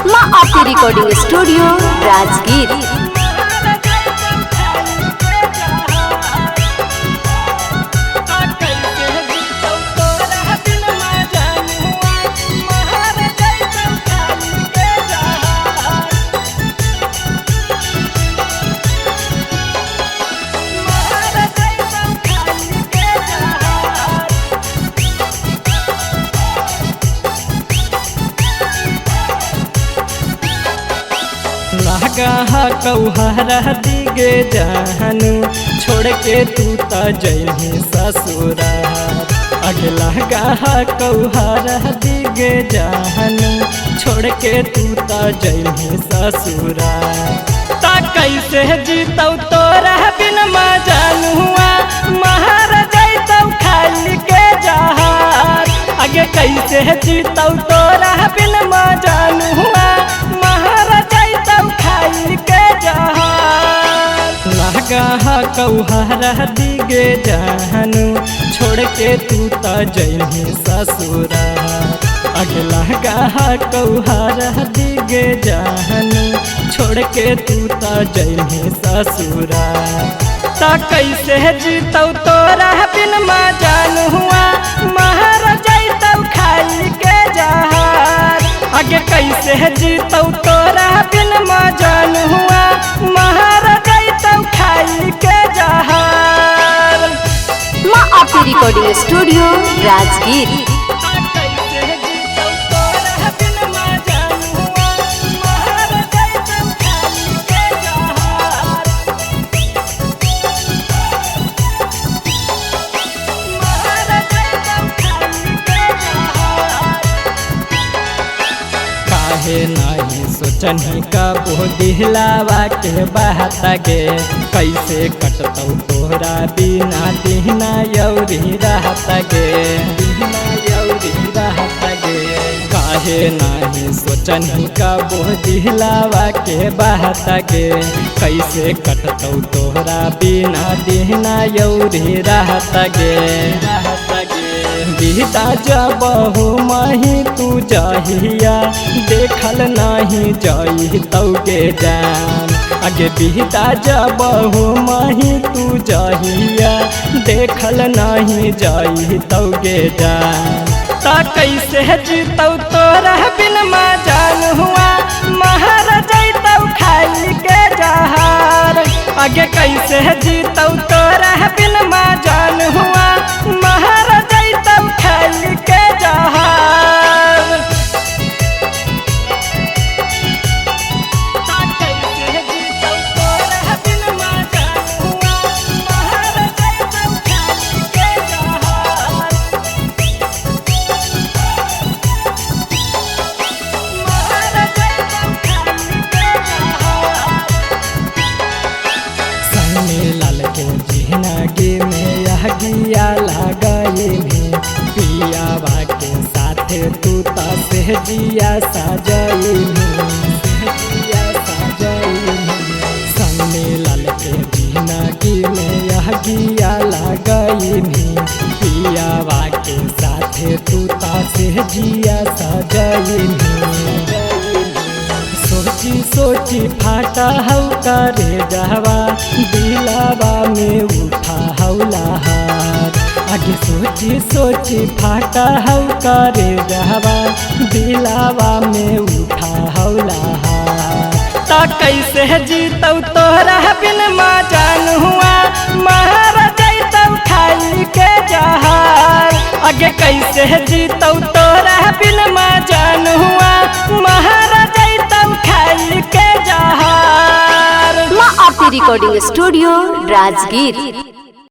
माँ आपकी recording studio Rajgir. कहा कौहरा दिगे जानू छोड़ के तू त जइही ससुराल। अगला गाहा कौहरा दिगे जानू छोड़ के तू त जइही ससुराल। ता कैसे जीतौ तोरा बिन मजनुआ महर जैतौ खाली के जहार। आगे कैसे जीतौ तोरा बिन मजनुआ महर जैतौ खाली के जहार। लगा कौहरा दिगे जानू छोड़ के तू त जइही ससुराल। अगला गाहा कौहरा दिगे जानू छोड़ के तू त जइही ससुराल। ता कैसे जीतौ तोरा बिन मजनुआ महर जैतौ खाली के जहार। आगे कैसे जीतौ तोरा बिन मजनुआ महर जैतौ खाली के जहार। माँ आपकी रिकॉर्डिंग स्टूडियो राजगीर। नहीं सोचनी कबो दिहलावा के बात गे। कैसे कटतौ तोरा बिना दिहना यौरी रहत गे। दिहना यौरी रहत गे। काहे नहीं सोचनी कबो दिहलावा के बात गे। कैसे कटतौ तोरा बिना दिहना यौरी रहत गे। रहत गे बीता जबहु मही तू जहिया देखल नहीं जई तौगे जान। आगे बीता जबहु मही तू जहिया देखल नहीं जई तौगे जान। ता कैसे जीतौ तोरा बिन मजनुआ महर जैतौ खाली के जहार। आगे कैसे जीतौ तोरा बिन मजनुआ महर जैतौ खाली के जहार। जिंदगी में यह गिया लगैनी पियावा के साथे तू त सहजिया सजैनी। सहजिया सजैनी संग मिलल के जिंदगी में यह गिया लगैनी पियावा के साथे तू त सहजिया सजैनी। सोची सोची फाटा हौ करे जहवा दिलावा में उठा हौलाहार। आगे सोची सोची फाटा हौ करे जहवा दिलावा में उठा हौलाहार। ता कैसे जीतौ तोरा बिन मजनुआ महर जैतौ खाली के जहार। आगे कैसे जीतौ तोरा बिन मजनुआ महर जैतौ खाली के जहार। माँ आपकी रिकॉर्डिंग स्टूडियो राजगीर।